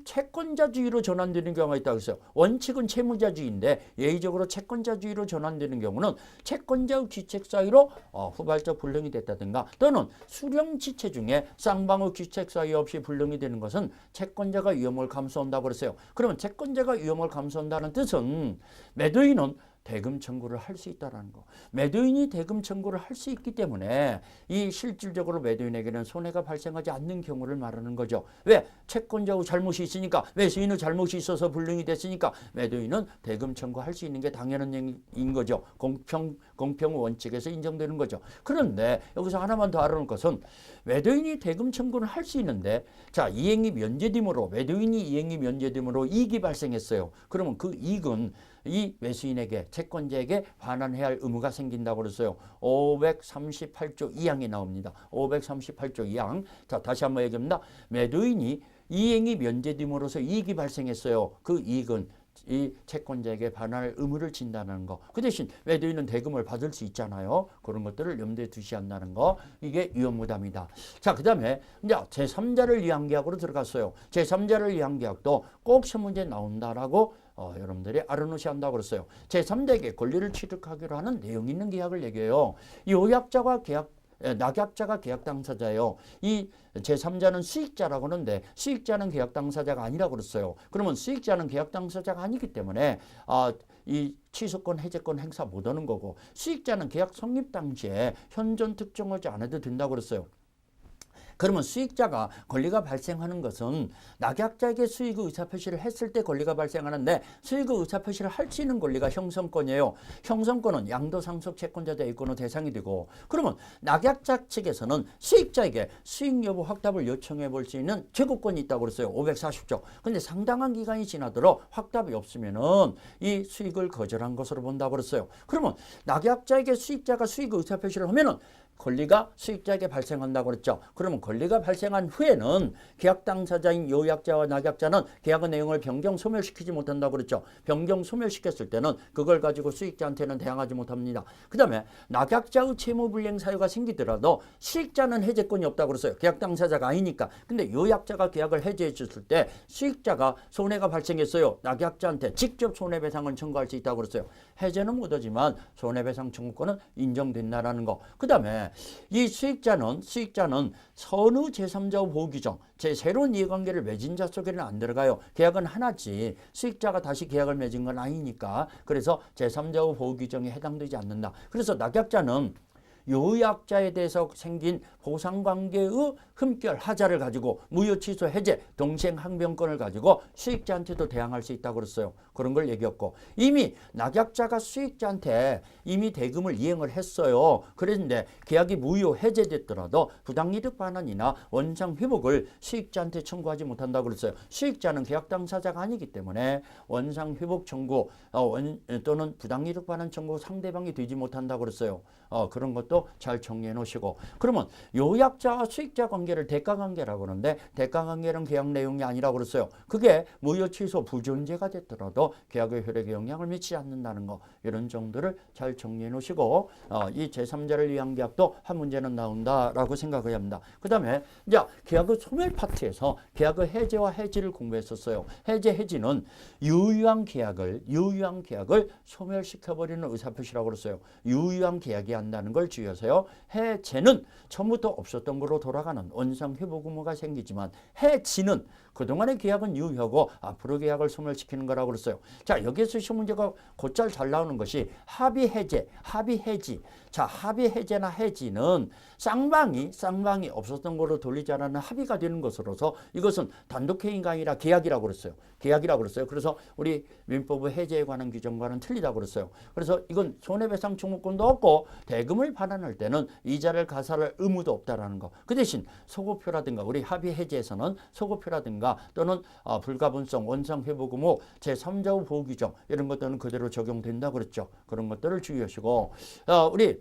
채권자주의로 전환되는 경우가 있다고 했어요. 원칙은 채무자주의인데 예의적으로 채권자주의로 전환되는 경우는 채권자의 귀책 사유로 후발적 불능이 됐다든가 또는 수령지체 중에 쌍방의 귀책 사유 없이 불능이 되는 것은 채권자가 위험을 감수한다고 그랬어요. 그러면 채권자가 위험을 감수한다는 뜻은 매도인은 대금 청구를 할 수 있다는 거. 매도인이 대금 청구를 할 수 있기 때문에 이 실질적으로 매도인에게는 손해가 발생하지 않는 경우를 말하는 거죠. 왜? 채권자의 잘못이 있으니까 매수인의 잘못이 있어서 불능이 됐으니까 매도인은 대금 청구할 수 있는 게 당연한 얘기인 거죠. 공평 원칙에서 인정되는 거죠. 그런데 여기서 하나만 더 알아놓을 것은 매도인이 대금 청구를 할 수 있는데 자, 이행이 면제됨으로 매도인이 이행이 면제됨으로 이익이 발생했어요. 그러면 그 이익은 이 매수인에게 채권자에게 반환해야 할 의무가 생긴다고 그랬어요. 538조 2항이 나옵니다. 538조 2항. 자, 다시 한번 얘기합니다. 매도인이 이행이 면제됨으로써 이익이 발생했어요. 그 이익은 이 채권자에게 반환할 의무를 진다는 거. 그 대신 매도인은 대금을 받을 수 있잖아요. 그런 것들을 염두에 두셔야 한다는 거. 이게 위험무담이다. 자, 그 다음에 이제 제3자를 위한 계약으로 들어갔어요. 제3자를 위한 계약도 꼭 시험 문제에 나온다라고 여러분들이 알아놓으셔야 한다고 그랬어요. 제3자에게 권리를 취득하기로 하는 내용 있는 계약을 얘기해요. 요약자가 낙약자가 계약 당사자예요. 이 제3자는 수익자라고 하는데 수익자는 계약 당사자가 아니라고 그랬어요. 그러면 수익자는 계약 당사자가 아니기 때문에 이 취소권, 해제권 행사 못하는 거고 수익자는 계약 성립 당시에 현존 특정하지 않아도 된다고 그랬어요. 그러면 수익자가 권리가 발생하는 것은 낙약자에게 수익의 의사표시를 했을 때 권리가 발생하는데 수익의 의사표시를 할 수 있는 권리가 형성권이에요. 형성권은 양도상속 채권자 대위권의 대상이 되고 그러면 낙약자 측에서는 수익자에게 수익 여부 확답을 요청해 볼 수 있는 최고권이 있다고 그랬어요. 540조. 근데 상당한 기간이 지나도록 확답이 없으면은 이 수익을 거절한 것으로 본다고 그랬어요. 그러면 낙약자에게 수익자가 수익 의사표시를 하면은 권리가 수익자에게 발생한다고 그랬죠. 그러면 권리가 발생한 후에는 계약 당사자인 요약자와 낙약자는 계약의 내용을 변경 소멸시키지 못한다고 그랬죠. 변경 소멸시켰을 때는 그걸 가지고 수익자한테는 대항하지 못합니다. 그 다음에 낙약자의 채무불이행 사유가 생기더라도 수익자는 해제권이 없다고 그랬어요. 계약 당사자가 아니니까. 근데 요약자가 계약을 해제해 줬을 때 수익자가 손해가 발생했어요. 낙약자한테 직접 손해배상을 청구할 수 있다고 그랬어요. 해제는 못하지만 손해배상 청구권은 인정된다라는 거. 그 다음에 이 수익자는 선의 제3자의 보호 규정, 새로운 이해관계를 맺은 자 속에는 안 들어가요. 계약은 하나지 수익자가 다시 계약을 맺은 건 아니니까. 그래서 제3자의 보호 규정에 해당되지 않는다. 그래서 낙약자는 요약자에 대해서 생긴 보상관계의 흠결 하자를 가지고 무효 취소 해제 동시행 항변권을 가지고 수익자한테도 대항할 수 있다고 그랬어요. 그런 걸 얘기했고 이미 낙약자가 수익자한테 이미 대금을 이행을 했어요. 그랬는데 계약이 무효 해제됐더라도 부당이득 반환이나 원상 회복을 수익자한테 청구하지 못한다고 그랬어요. 수익자는 계약 당사자가 아니기 때문에 원상 회복 청구 또는 부당이득 반환 청구 상대방이 되지 못한다고 그랬어요. 그런 것도 잘 정리해 놓으시고 그러면 요약자와 수익자 관계를 대가관계라고 하는데 대가관계는 계약 내용이 아니라고 그랬어요. 그게 무효 취소 부존재가 됐더라도 계약의 효력에 영향을 미치지 않는다는 거 이런 정도를 잘 정리해 놓으시고 이 제3자를 위한 계약도 한 문제는 나온다라고 생각해야 합니다. 그 다음에 이제 계약의 소멸 파트에서 계약의 해제와 해지를 공부했었어요. 해지는 유효한 계약을 소멸시켜버리는 의사표시라고 그랬어요. 유효한 계약이 한다는 걸 주의하세요. 해제는 처음부터 없었던 거로 돌아가는 원상 회복 의무가 생기지만 해지는 그동안의 계약은 유효하고 앞으로 계약을 소멸시키는 거라고 그랬어요. 자, 여기에서 시험 문제가 곧잘 잘 나오는 것이 합의 해제, 합의 해지. 자, 합의 해제나 해지는 쌍방이 없었던 거로 돌리자라는 합의가 되는 것으로서 이것은 단독 행위가 아니라 계약이라고 그랬어요. 그래서 우리 민법의 해제에 관한 규정과는 틀리다고 그랬어요. 그래서 이건 손해배상 청구권도 없고 대금을 반환할 때는 이자를 가산할 의무도 없다라는 거. 그 대신 소급표라든가 우리 합의 해제에서는 소급표라든가 또는 불가분성, 원상 회복 의무, 제3자 보호 규정 이런 것들은 그대로 적용된다고 그랬죠. 그런 것들을 주의하시고 우리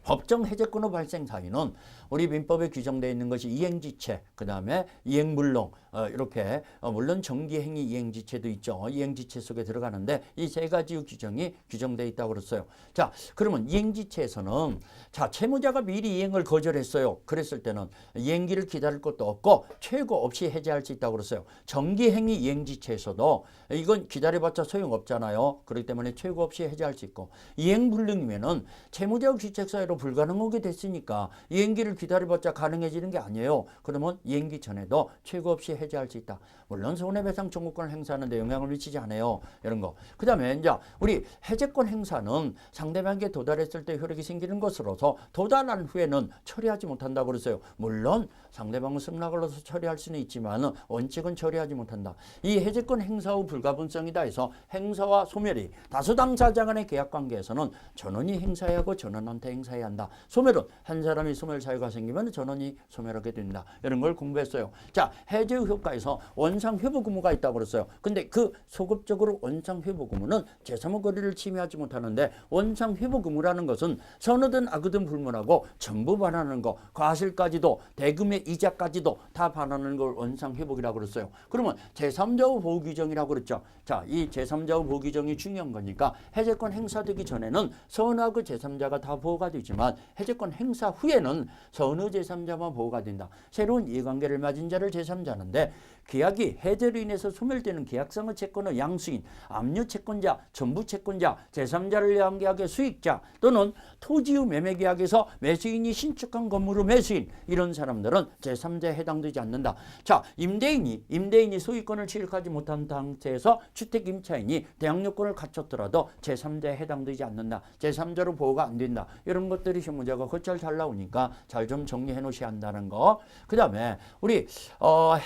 법정 해제권의 발생 사유는 우리 민법에 규정되어 있는 것이 이행지체, 그 다음에 이행물론 이렇게 물론 정기행위 이행지체도 있죠. 이행지체 속에 들어가는데 이 세 가지 규정이 규정되어 있다고 그랬어요. 자, 그러면 이행지체에서는 자 채무자가 미리 이행을 거절했어요. 그랬을 때는 이행기를 기다릴 것도 없고 최고 없이 해제할 수 있다고 그랬어요. 정기행위 이행지체에서도 이건 기다려봤자 소용없잖아요. 그렇기 때문에 최고 없이 해제할 수 있고 이행불능이면은 채무자 귀책 사유로 불가능하게 됐으니까 이행기를 기다려봤자 가능해지는 게 아니에요. 그러면 이행기 전에도 최고 없이 해제할 수 있다. 물론 손해배상 청구권을 행사하는데 영향을 미치지 않아요. 이런 거. 그 다음에 이제 우리 해제권 행사는 상대방에게 도달했을 때 효력이 생기는 것으로서 도달한 후에는 처리하지 못한다고 그랬어요. 물론 상대방은 승낙을 넣어서 처리할 수는 있지만 원칙은 처리하지 못한다. 이 해제권 행사 후 불가분성이다 해서 행사와 소멸이 다수 당사자 간의 계약관계에서는 전원이 행사해야 하고 전원한테 행사해야 행사해야 한다. 소멸은 한 사람이 소멸 사유가 생기면 전원이 소멸하게 된다. 이런 걸 공부했어요. 자, 해제 효과에서 원상 회복 의무가 있다고 그랬어요. 근데 그 소급적으로 원상 회복 의무는 제3의 권리를 침해하지 못하는데 원상 회복 의무라는 것은 선이든 악이든 불문하고 전부 반환하는 거, 과실까지도 대금의 이자까지도 다 반환하는 걸 원상 회복이라고 그랬어요. 그러면 제3자의 보호 규정이라고 그랬죠. 자, 이 제3자의 보호 규정이 중요한 거니까 해제권 행사되기 전에는 선하고 제3자가 다 보호가 되지만 해제권 행사 후에는 선의 제3자만 보호가 된다. 새로운 이해관계를 맺은 자를 제3자는데 계약이 해제로 인해서 소멸되는 계약상의 채권의 양수인, 압류 채권자, 전부 채권자, 제3자를 위한 계약의 수익자 또는 토지의 매매 계약에서 매수인이 신축한 건물의 매수인 이런 사람들은 제3자에 해당되지 않는다. 자, 임대인이 소유권을 취득하지 못한 상태에서 주택 임차인이 대항 요건을 갖췄더라도 제3자에 해당되지 않는다. 제3자로 보호가 안 된다. 이런 것들이 시험 문제가 거칠 잘 나오니까 잘 좀 정리해 놓으셔야 한다는 거. 그 다음에 우리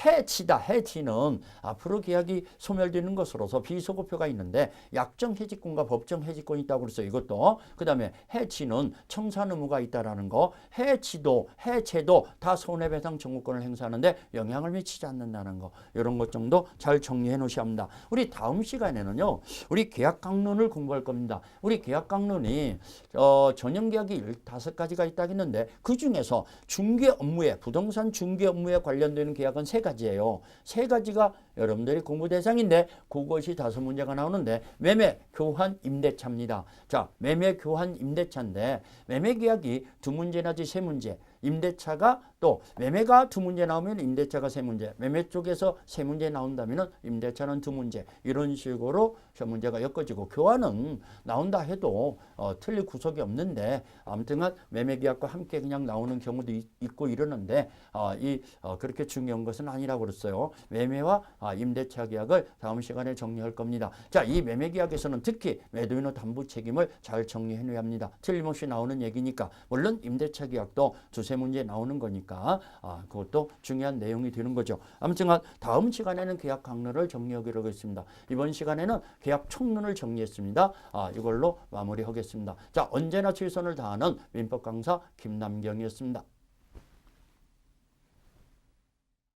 해치다. 해치는 앞으로 계약이 소멸되는 것으로서 비소급표가 있는데 약정 해지권과 법정 해지권이 있다고 그랬어요. 이것도. 그 다음에 해치는 청산 의무가 있다라는 거. 해치도 해체도 다 손해배상 청구권을 행사하는데 영향을 미치지 않는다는 거. 이런 것 정도 잘 정리해 놓으셔야 합니다. 우리 다음 시간에는요. 우리 계약 강론을 공부할 겁니다. 우리 계약 강론이 전형 계약이 15가지가 있다고 했는데 그중에서 중개 업무에 부동산 중개 업무에 관련되는 계약은 3가지예요. 3가지가 여러분들이 공부 대상인데 그것이 5문제가 나오는데 매매, 교환, 임대차입니다. 자, 매매, 교환, 임대차인데 매매 계약이 2문제 나지 3문제. 임대차가 또 매매가 2문제 나오면 임대차가 3문제, 매매 쪽에서 3문제 나온다면 임대차는 2문제 이런 식으로 시험 문제가 엮어지고 교환은 나온다 해도 틀릴 구석이 없는데 아무튼간 매매 계약과 함께 그냥 나오는 경우도 있고 이러는데 그렇게 중요한 것은 아니라고 그랬어요. 매매와 임대차 계약을 다음 시간에 정리할 겁니다. 자, 이 매매 계약에서는 특히 매도인의 담보 책임을 잘 정리해 놓아야 합니다. 틀림없이 나오는 얘기니까. 물론 임대차 계약도 2-3문제 나오는 거니까 그것도 중요한 내용이 되는 거죠. 아무튼 다음 시간에는 계약 강론을 정리하기로 하겠습니다. 이번 시간에는 계약 총론을 정리했습니다. 이걸로 마무리하겠습니다. 자, 언제나 최선을 다하는 민법 강사 김남경이었습니다.